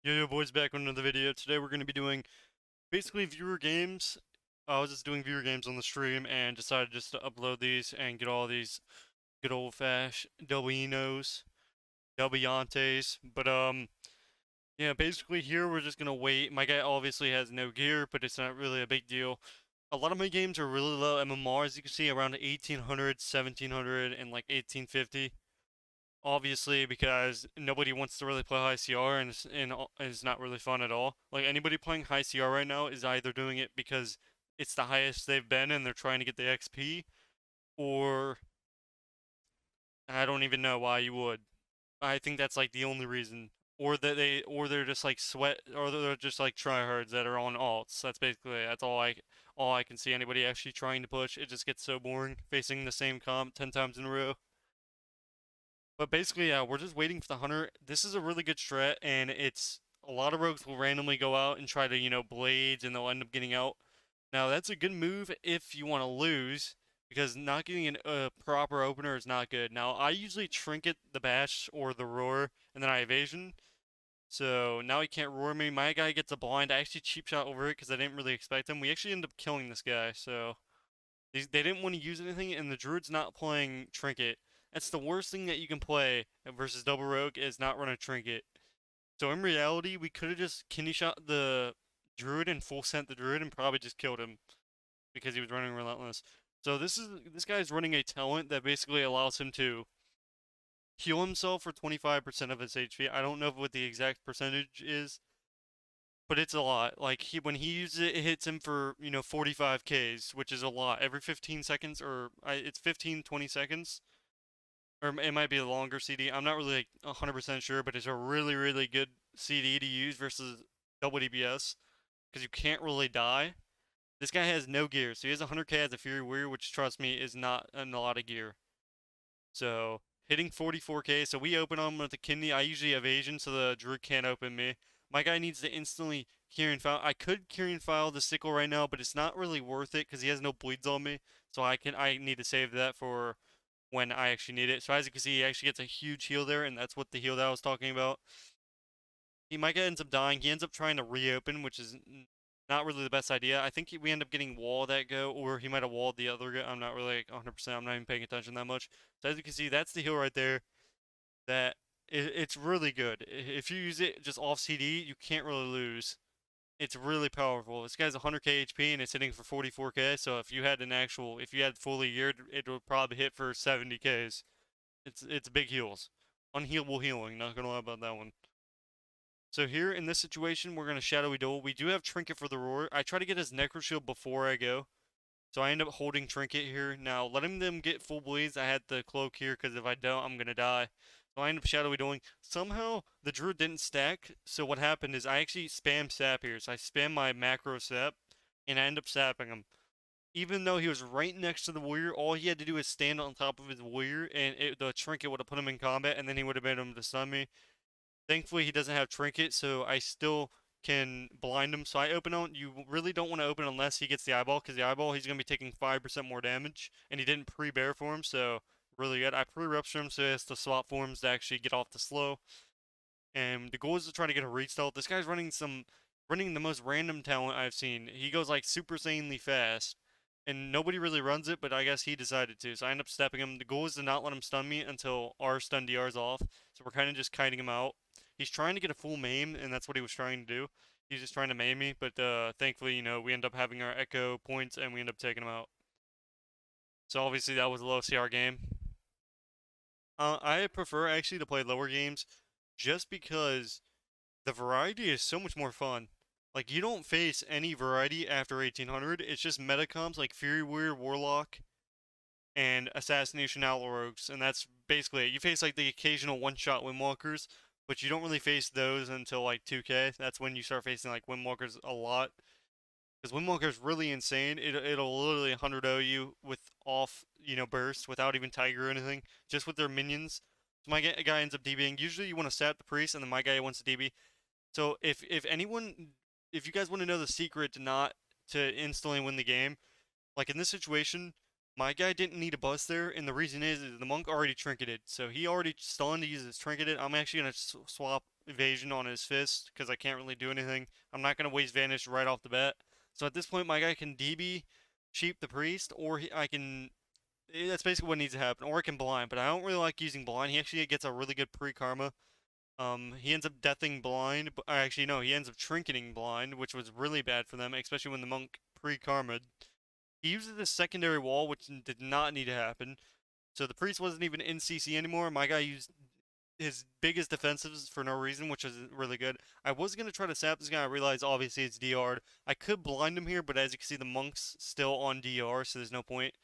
Yo, boys, back with another video. Today we're going to be doing basically viewer games. I was just doing viewer games on the stream and decided just to upload these and get all these good old-fashioned Dobinos, Dobiantes. Yeah, basically here we're just going to wait. My guy obviously has no gear, but it's not really a big deal. A lot of my games are really low MMR, as you can see, around 1800, 1700, and like 1850. Obviously, because nobody wants to really play high CR and it's not really fun at all. Like anybody playing high CR right now is either doing it because it's the highest they've been and they're trying to get the XP, or I don't even know why you would. I think that's like the only reason. Or they're just like or they're just like tryhards that are on alts. That's all I can see anybody actually trying to push. It just gets so boring facing the same comp 10 times in a row. But basically, yeah, we're just waiting for the hunter. This is a really good strat, and it's a lot of rogues will randomly go out and try to, blades, and they'll end up getting out. Now, that's a good move if you want to lose, because not getting a proper opener is not good. Now, I usually trinket the bash or the roar, and then I evasion. So now he can't roar me. My guy gets a blind. I actually cheap shot over it because I didn't really expect him. We actually end up killing this guy, so they didn't want to use anything, and the druid's not playing trinket. That's the worst thing that you can play versus double rogue is not run a trinket. So in reality, we could have just kidney shot the druid and full sent the druid and probably just killed him because he was running relentless. So this guy's running a talent that basically allows him to heal himself for 25% of his HP. I don't know what the exact percentage is, but it's a lot. Like when he uses it, it hits him for 45 Ks, which is a lot. Every 15 seconds, it's 15 20 seconds, or it might be a longer CD. I'm not really like 100% sure, but it's a really good CD to use versus double DPS because you can't really die. This guy has no gear, so he has 100k as a Fury Warrior, which trust me is not a lot of gear. So hitting 44k, so we open him with a kidney. I usually evasion, so the druid can't open me. My guy needs to instantly Kyrian File. I could Kyrian File the sickle right now, but it's not really worth it because he has no bleeds on me. So I need to save that for when I actually need it. So as you can see, he actually gets a huge heal there, and that's what the heal that I was talking about. My guy ends up dying. He ends up trying to reopen, which is not really the best idea. I think we end up getting wall that go, or he might have walled the other go. I'm not really like 100%. I'm not even paying attention that much. So as you can see, that's the heal right there. That it's really good. If you use it just off CD, you can't really lose. It's really powerful. This guy's 100k HP and it's hitting for 44k. So if you had fully geared, it would probably hit for 70ks. It's big heals, unhealable healing. Not gonna lie about that one. So here in this situation, we're gonna shadowy duel. We do have trinket for the roar. I try to get his necro shield before I go, so I end up holding trinket here. Now letting them get full bleeds. I had the cloak here because if I don't, I'm gonna die. So I end up shadowy dueling. Somehow the druid didn't stack. So what happened is I actually spam sap here. So I spam my macro sap, and I end up sapping him. Even though he was right next to the warrior, all he had to do was stand on top of his warrior, and the trinket would have put him in combat, and then he would have been able to stun me. Thankfully, he doesn't have trinket, so I still can blind him. So I open on. You really don't want to open unless he gets the eyeball, because the eyeball he's gonna be taking 5% more damage, and he didn't pre-bear for him, so really good. I pre-rupture him so he has to swap forms to actually get off the slow. And the goal is to try to get a reach stealth. This guy's running the most random talent I've seen. He goes like super sanely fast, and nobody really runs it, but I guess he decided to. So I end up stepping him. The goal is to not let him stun me until our stun DR's off. So we're kind of just kiting him out. He's trying to get a full maim, and that's what he was trying to do. He's just trying to maim me, but thankfully, we end up having our echo points, and we end up taking him out. So obviously that was a low CR game. I prefer actually to play lower games, just because the variety is so much more fun. Like you don't face any variety after 1800. It's just metacoms like Fury Warrior, Warlock, and Assassination Outlaw Rogues, and that's basically it. You face like the occasional one-shot Windwalkers, but you don't really face those until like 2K. That's when you start facing like Windwalkers a lot. Because Windwalker's really insane. It'll literally 100-0 you with off, burst without even Tiger or anything, just with their minions. So my guy ends up DBing. Usually you want to sap the priest, and then my guy wants to DB. So if you guys want to know the secret to instantly win the game, like in this situation, my guy didn't need a bust there, and the reason is the monk already trinketed, so he already stunned. He uses trinketed. I'm actually gonna swap evasion on his fist because I can't really do anything. I'm not going to waste Vanish right off the bat. So at this point, my guy can DB Sheep the Priest, or I can. That's basically what needs to happen. Or I can blind, but I don't really like using blind. He actually gets a really good pre-karma. He ends up deathing blind, but actually no, he ends up trinketing blind, which was really bad for them, especially when the monk pre-karma'd. He uses the secondary wall, which did not need to happen. So the priest wasn't even in CC anymore. My guy used his biggest defensives for no reason, which was really good. I was going to try to sap this guy. I realized obviously it's DR'd. I could blind him here, but as you can see, the monk's still on DR, so there's no point.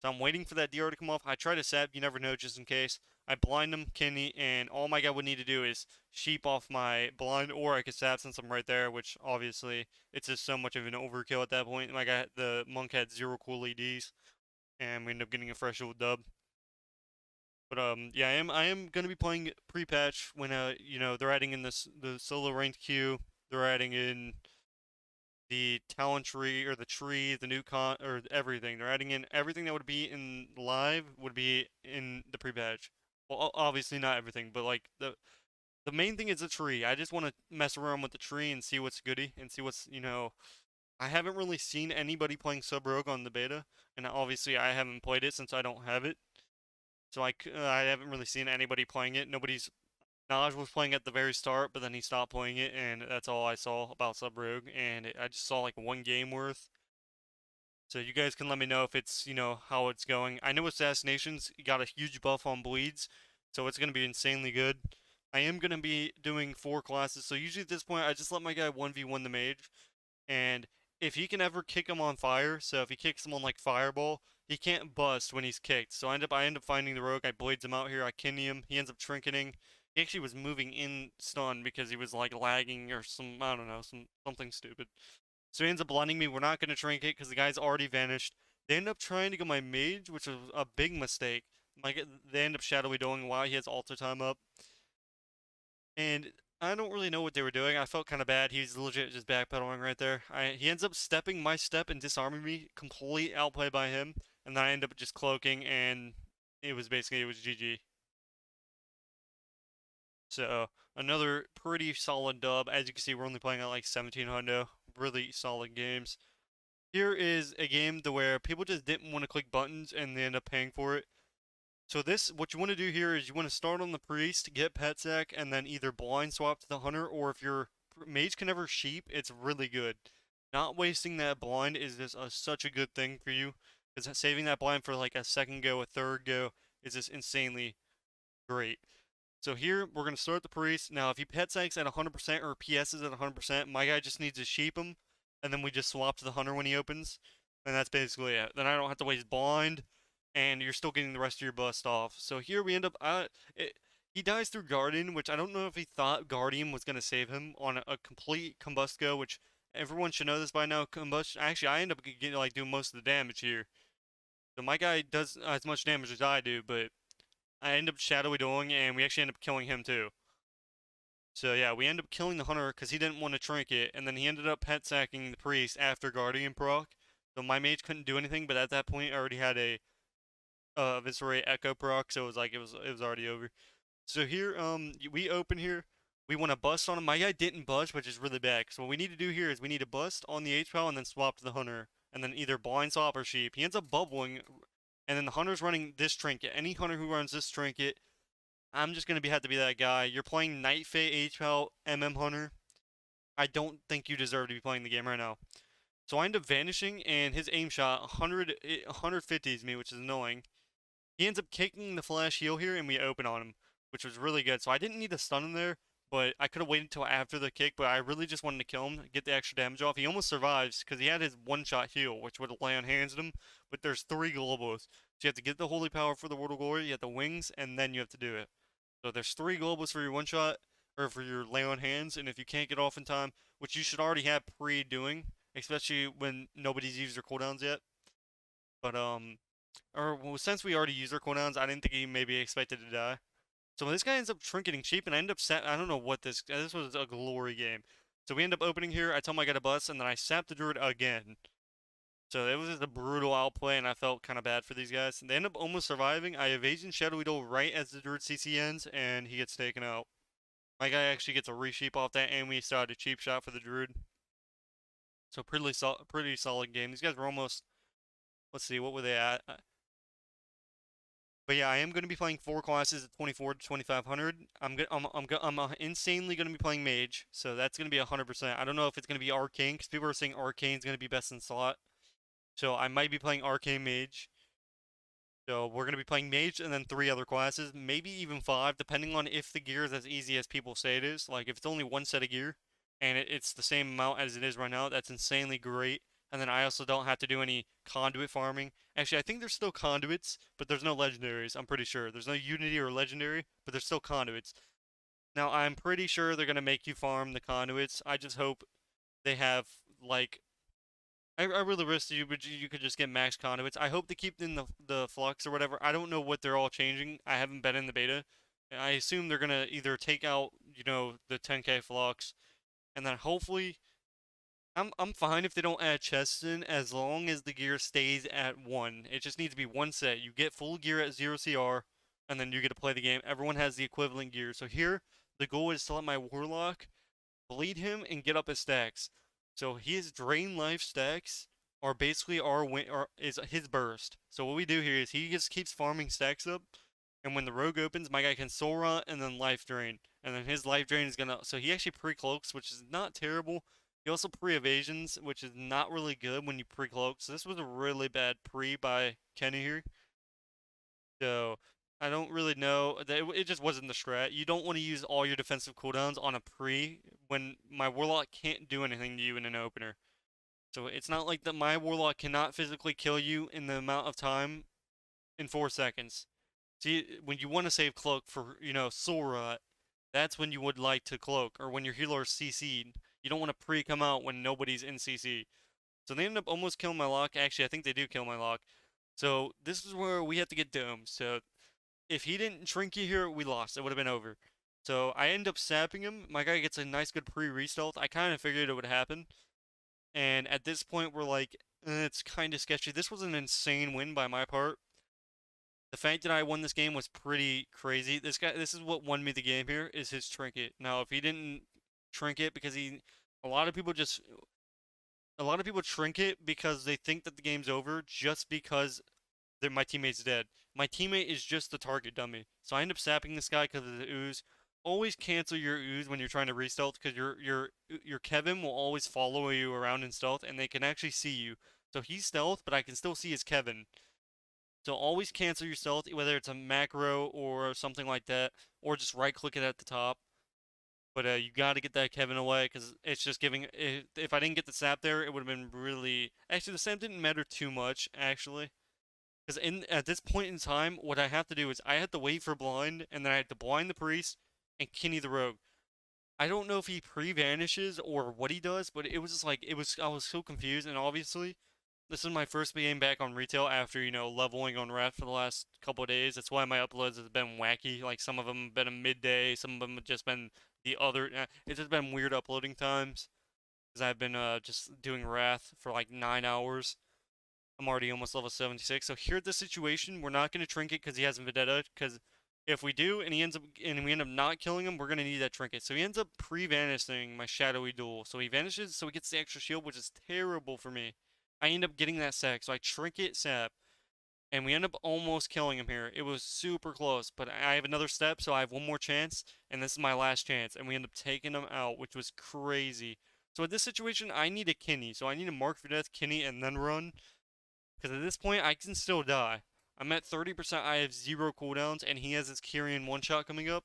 So I'm waiting for that DR to come off. I try to sap, you never know, just in case. I blind him, Kenny, and all my guy would need to do is sheep off my blind, or I could sap since I'm right there, which obviously it's just so much of an overkill at that point. My guy, the monk had 0 cool EDs, and we ended up getting a fresh little dub. But yeah, I am gonna be playing pre-patch when they're adding in the solo ranked queue. They're adding in the talent tree or the tree, the new con or everything. They're adding in everything that would be in live would be in the pre-patch. Well, obviously not everything, but like the main thing is the tree. I just want to mess around with the tree and see what's goody and see what's I haven't really seen anybody playing Sub Rogue on the beta, and obviously I haven't played it since I don't have it. So I haven't really seen anybody playing it. Naj was playing at the very start, but then he stopped playing it, and that's all I saw about Sub Rogue. And I just saw like one game worth. So you guys can let me know if it's how it's going. I know Assassinations got a huge buff on bleeds, so it's gonna be insanely good. I am gonna be doing 4 classes, so usually at this point I just let my guy 1v1 the mage, and if he can ever kick him on fire, so if he kicks him on like fireball, he can't bust when he's kicked. So I end up finding the rogue. I blades him out here. I kidney him. He ends up trinketing. He actually was moving in stun because he was like lagging or I don't know, something stupid. So he ends up blinding me. We're not gonna trinket because the guy's already vanished. They end up trying to go my mage, which was a big mistake. They end up shadowy doing while he has altar time up. And I don't really know what they were doing. I felt kind of bad. He's legit just backpedaling right there. He ends up stepping my step and disarming me, complete outplay by him, and then I end up just cloaking, and it was GG. So another pretty solid dub. As you can see, we're only playing at like 1700. Really solid games. Here is a game to where people just didn't want to click buttons and they end up paying for it. So what you want to do here is you want to start on the priest, get pet sack, and then either blind swap to the hunter, or if your mage can ever sheep, it's really good. Not wasting that blind is just such a good thing for you, because saving that blind for like a second go, a third go, is just insanely great. So here, we're going to start the priest. Now, if he pet sacks at 100% or PS is at 100%, my guy just needs to sheep him, and then we just swap to the hunter when he opens, and that's basically it. Then I don't have to waste blind, and you're still getting the rest of your bust off. So here we end up, he dies through Guardian, which I don't know if he thought Guardian was going to save him on a complete Combust go, which everyone should know this by now. Combust, actually, I end up getting, like, doing most of the damage here. So my guy does as much damage as I do, but I end up shadowy doing, and we actually end up killing him too. So yeah, we end up killing the hunter because he didn't want to trinket, and then he ended up pet sacking the priest after Guardian proc. So my mage couldn't do anything, but at that point I already had a Visceray Echo proc, so it was already over. So here, we open here. We want to bust on him. My guy didn't bust, which is really bad. So what we need to do here is we need to bust on the H-Pal and then swap to the hunter, and then either blind swap or sheep. He ends up bubbling, and then the hunter's running this trinket. Any hunter who runs this trinket, I'm just gonna have to be that guy. You're playing Night Fae H-Pal MM Hunter. I don't think you deserve to be playing the game right now. So I end up vanishing, and his aim shot 150s me, which is annoying. He ends up kicking the flash heal here, and we open on him, which was really good. So I didn't need to stun him there, but I could have waited until after the kick, but I really just wanted to kill him, get the extra damage off. He almost survives, because he had his one-shot heal, which would have lay on hands at him, but there's 3 globals. So you have to get the Holy Power for the World of Glory, you have the wings, and then you have to do it. So there's 3 globals for your one-shot, or for your lay on hands, and if you can't get off in time, which you should already have pre-doing, especially when nobody's used their cooldowns yet. But, well, since we already used our cooldowns, I didn't think he maybe expected to die. So this guy ends up trinketing sheep, and I end up I don't know what this was a glory game. So we end up opening here, I tell my guy to bust, and then I sap the druid again. So it was just a brutal outplay, and I felt kind of bad for these guys. They end up almost surviving. I evasion Shadowy Duel right as the druid CC ends, and he gets taken out. My guy actually gets a resheep off that, and we started a cheap shot for the druid. So pretty solid game. These guys were almost. Let's see, what were they at? But yeah, I am going to be playing 4 classes at 24 to 2500. I'm insanely going to be playing mage, so that's going to be 100%. I don't know if it's going to be arcane because people are saying arcane's going to be best in slot. So I might be playing arcane mage. So we're going to be playing mage and then 3 other classes, maybe even 5, depending on if the gear is as easy as people say it is. Like if it's only 1 set of gear and it's the same amount as it is right now, that's insanely great. And then I also don't have to do any conduit farming. Actually, I think there's still conduits, but there's no legendaries, I'm pretty sure. There's no unity or legendary, but there's still conduits. Now, I'm pretty sure they're going to make you farm the conduits. I just hope they have, like, I really wish you could just get max conduits. I hope they keep in the flux or whatever. I don't know what they're all changing. I haven't been in the beta. I assume they're gonna either take out, the 10k flux, and then hopefully I'm fine if they don't add chests in as long as the gear stays at 1. It just needs to be 1 set. You get full gear at 0 CR, and then you get to play the game. Everyone has the equivalent gear. So here, the goal is to let my Warlock bleed him and get up his stacks. So his drain life stacks are basically is his burst. So what we do here is he just keeps farming stacks up, and when the rogue opens, my guy can soul rot and then life drain, and then his life drain is gonna. So he actually pre-cloaks, which is not terrible. He also pre-evasions, which is not really good when you pre-cloak. So this was a really bad pre by Kenny here. So I don't really know. It just wasn't the strat. You don't want to use all your defensive cooldowns on a pre when my Warlock can't do anything to you in an opener. So it's not like that my Warlock cannot physically kill you in the amount of time in 4 seconds. See, when you want to save Cloak for, Soul Rot, that's when you would like to Cloak, or when your healer's CC'd. You don't want to pre come out when nobody's in CC. So they end up almost killing my lock. Actually, I think they do kill my lock. So this is where we have to get domed. So if he didn't Trinket here, we lost. It would have been over. So I end up sapping him. My guy gets a nice good pre-restealth. I kind of figured it would happen. And at this point, we're like, it's kind of sketchy. This was an insane win by my part. The fact that I won this game was pretty crazy. This is what won me the game here, is his Trinket. Now, if he didn't Trinket because a lot of people just, a lot of people Trinket because they think that the game's over just because my teammate's dead. My teammate is just the target dummy. So I end up sapping this guy because of the ooze. Always cancel your ooze when you're trying to re-stealth because your Kevin will always follow you around in stealth and they can actually see you. So he's stealth, but I can still see his Kevin. So always cancel your stealth, whether it's a macro or something like that, or just right click it at the top. But you got to get that Kevin away because it's just giving. If I didn't get the sap there, it would have been really. Actually, the sap didn't matter too much actually. Because at this point in time, what I have to do is I have to wait for blind, and then I have to blind the priest and Kenny the rogue. I don't know if he pre-vanishes or what he does, but it was just like I was so confused, and obviously, this is my first game back on retail after leveling on Wrath for the last couple of days. That's why my uploads have been wacky. Like some of them have been a midday, some of them have just been the other. It's just been weird uploading times because I've been just doing Wrath for like 9 hours. I'm already almost level 76. So here at this situation, we're not going to Trinket because he has Vendetta. Because if we do and we end up not killing him, we're going to need that Trinket. So he ends up pre-vanishing my Shadowy Duel. So he vanishes, so he gets the extra shield, which is terrible for me. I end up getting that sack, so I Trinket sap. And we end up almost killing him here. It was super close, but I have another step, so I have one more chance, and this is my last chance. And we end up taking him out, which was crazy. So at this situation, I need a Kenny. So I need to mark for death, Kenny, and then run. Because at this point, I can still die. I'm at 30%, I have 0 cooldowns, and he has his Kyrian one-shot coming up.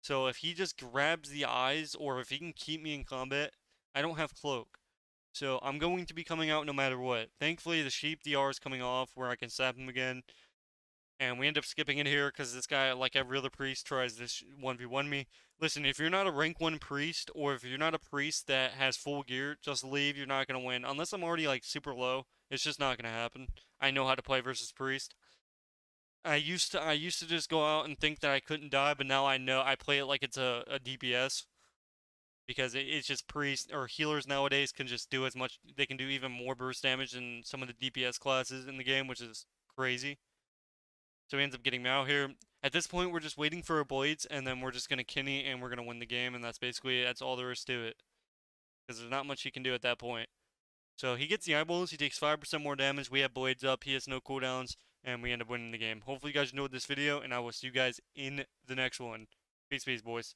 So if he just grabs the eyes, or if he can keep me in combat, I don't have cloak. So I'm going to be coming out no matter what. Thankfully, the sheep DR is coming off, where I can sap him again. And we end up skipping it here, because this guy, like every other priest, tries to 1v1 me. Listen, if you're not a rank 1 priest, or if you're not a priest that has full gear, just leave, you're not going to win. Unless I'm already, like, super low. It's just not gonna happen. I know how to play versus priest. I used to just go out and think that I couldn't die, but now I know I play it like it's a DPS because it's just priest or healers nowadays can just do as much. They can do even more burst damage than some of the DPS classes in the game, which is crazy. So he ends up getting me out here. At this point, we're just waiting for our blades, and then we're just gonna Kenny, and we're gonna win the game, and that's all there is to it. Because there's not much he can do at that point. So he gets the eyeballs, he takes 5% more damage, we have blades up, he has no cooldowns, and we end up winning the game. Hopefully you guys enjoyed this video, and I will see you guys in the next one. Peace, boys.